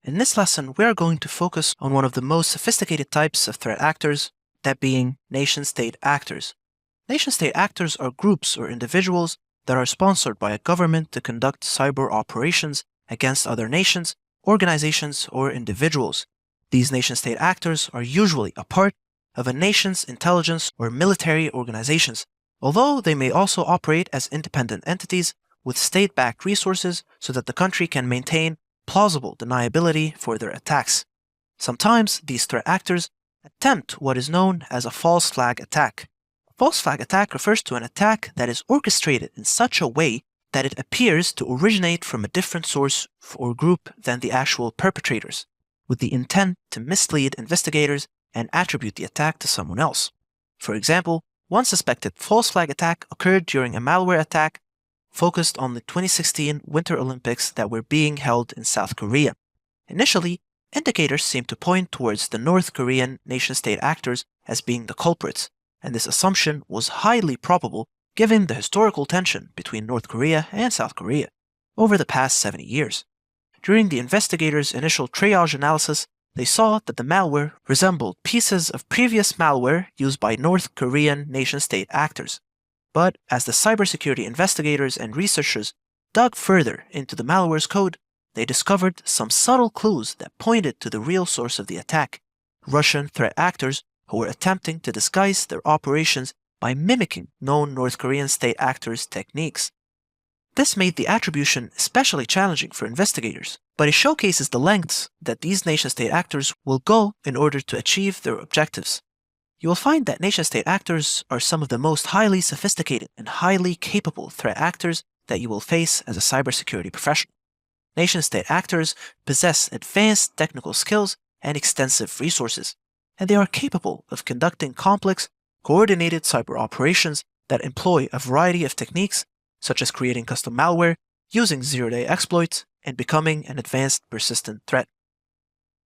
In this lesson, we are going to focus on one of the most sophisticated types of threat actors, that being nation-state actors. Nation-state actors are groups or individuals that are sponsored by a government to conduct cyber operations against other nations, organizations, or individuals. These nation-state actors are usually a part of a nation's intelligence or military organizations, although they may also operate as independent entities with state-backed resources so that the country can maintain plausible deniability for their attacks. Sometimes these threat actors attempt what is known as a false flag attack. A false flag attack refers to an attack that is orchestrated in such a way that it appears to originate from a different source or group than the actual perpetrators, with the intent to mislead investigators and attribute the attack to someone else. For example, one suspected false flag attack occurred during a malware attack focused on the 2016 Winter Olympics that were being held in South Korea. Initially, indicators seemed to point towards the North Korean nation-state actors as being the culprits, and this assumption was highly probable given the historical tension between North Korea and South Korea over the past 70 years. During the investigators' initial triage analysis, they saw that the malware resembled pieces of previous malware used by North Korean nation-state actors. But as the cybersecurity investigators and researchers dug further into the malware's code, they discovered some subtle clues that pointed to the real source of the attack: Russian threat actors who were attempting to disguise their operations by mimicking known North Korean state actors' techniques. This made the attribution especially challenging for investigators, but it showcases the lengths that these nation-state actors will go in order to achieve their objectives. You will find that nation-state actors are some of the most highly sophisticated and highly capable threat actors that you will face as a cybersecurity professional. Nation-state actors possess advanced technical skills and extensive resources, and they are capable of conducting complex, coordinated cyber operations that employ a variety of techniques, such as creating custom malware, using zero-day exploits, and becoming an advanced persistent threat.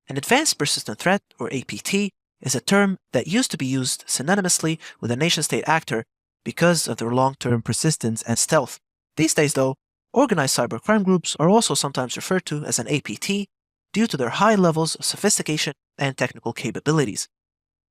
An advanced persistent threat, or APT, is a term that used to be used synonymously with a nation-state actor because of their long-term persistence and stealth. These days, though, organized cybercrime groups are also sometimes referred to as an APT due to their high levels of sophistication and technical capabilities.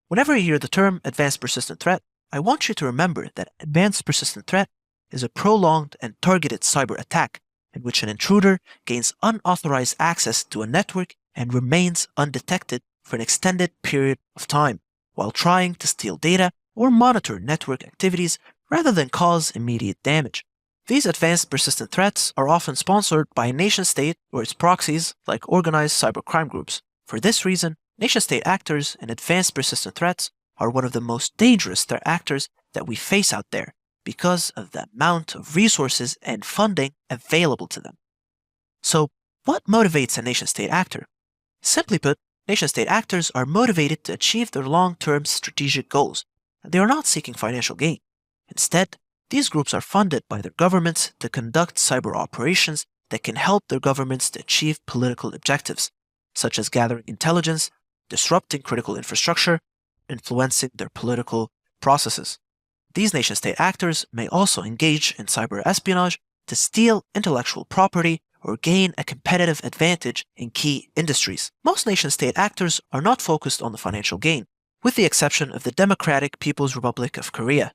Whenever you hear the term advanced persistent threat, I want you to remember that advanced persistent threat is a prolonged and targeted cyber attack in which an intruder gains unauthorized access to a network and remains undetected for an extended period of time, while trying to steal data or monitor network activities rather than cause immediate damage. These advanced persistent threats are often sponsored by a nation-state or its proxies like organized cybercrime groups. For this reason, nation-state actors and advanced persistent threats are one of the most dangerous threat actors that we face out there because of the amount of resources and funding available to them. So, what motivates a nation-state actor? Simply put, nation-state actors are motivated to achieve their long-term strategic goals, and they are not seeking financial gain. Instead, these groups are funded by their governments to conduct cyber operations that can help their governments to achieve political objectives, such as gathering intelligence, disrupting critical infrastructure, influencing their political processes. These nation-state actors may also engage in cyber espionage to steal intellectual property or gain a competitive advantage in key industries. Most nation-state actors are not focused on the financial gain, with the exception of the Democratic People's Republic of Korea,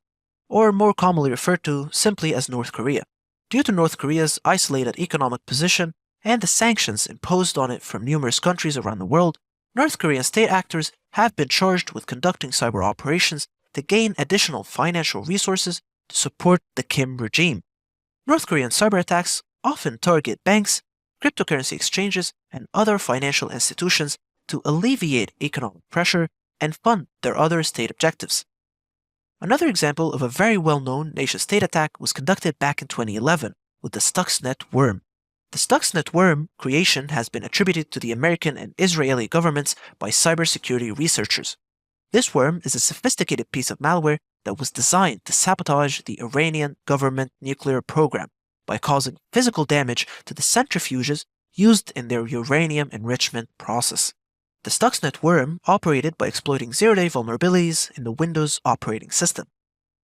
or more commonly referred to simply as North Korea. Due to North Korea's isolated economic position and the sanctions imposed on it from numerous countries around the world, North Korean state actors have been charged with conducting cyber operations to gain additional financial resources to support the Kim regime. North Korean cyber attacks often target banks, cryptocurrency exchanges, and other financial institutions to alleviate economic pressure and fund their other state objectives. Another example of a very well-known nation-state attack was conducted back in 2011 with the Stuxnet worm. The Stuxnet worm creation has been attributed to the American and Israeli governments by cybersecurity researchers. This worm is a sophisticated piece of malware that was designed to sabotage the Iranian government nuclear program by causing physical damage to the centrifuges used in their uranium enrichment process. The Stuxnet worm operated by exploiting zero-day vulnerabilities in the Windows operating system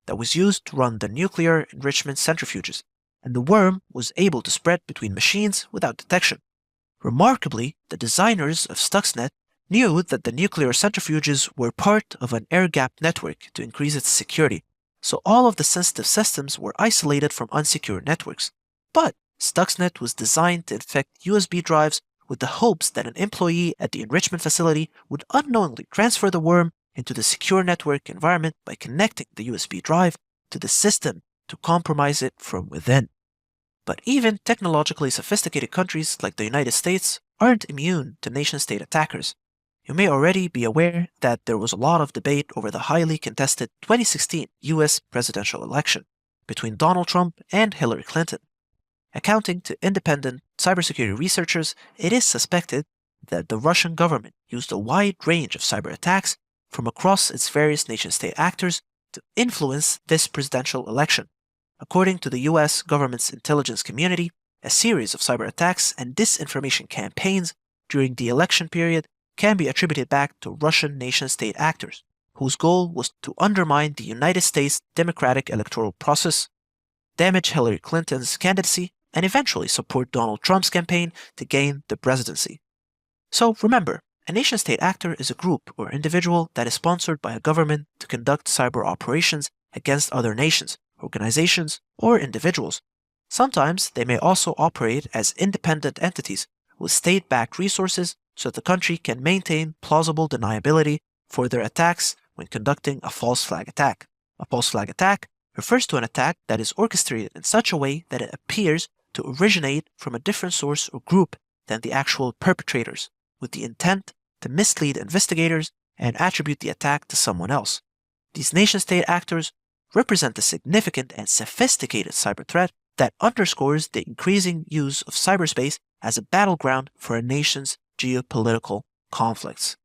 that was used to run the nuclear enrichment centrifuges, and the worm was able to spread between machines without detection. Remarkably, the designers of Stuxnet knew that the nuclear centrifuges were part of an air-gapped network to increase its security, so all of the sensitive systems were isolated from unsecure networks. But Stuxnet was designed to infect USB drives with the hopes that an employee at the enrichment facility would unknowingly transfer the worm into the secure network environment by connecting the USB drive to the system to compromise it from within. But even technologically sophisticated countries like the United States aren't immune to nation-state attackers. You may already be aware that there was a lot of debate over the highly contested 2016 US presidential election between Donald Trump and Hillary Clinton. Accounting to independent cybersecurity researchers, it is suspected that the Russian government used a wide range of cyber attacks from across its various nation-state actors to influence this presidential election. According to the US government's intelligence community, a series of cyber attacks and disinformation campaigns during the election period can be attributed back to Russian nation-state actors, whose goal was to undermine the United States democratic electoral process, damage Hillary Clinton's candidacy, and eventually support Donald Trump's campaign to gain the presidency. So remember, a nation-state actor is a group or individual that is sponsored by a government to conduct cyber operations against other nations, organizations, or individuals. Sometimes they may also operate as independent entities with state-backed resources so that the country can maintain plausible deniability for their attacks when conducting a false flag attack. A false flag attack refers to an attack that is orchestrated in such a way that it appears to originate from a different source or group than the actual perpetrators, with the intent to mislead investigators and attribute the attack to someone else. These nation-state actors represent a significant and sophisticated cyber threat that underscores the increasing use of cyberspace as a battleground for a nation's geopolitical conflicts.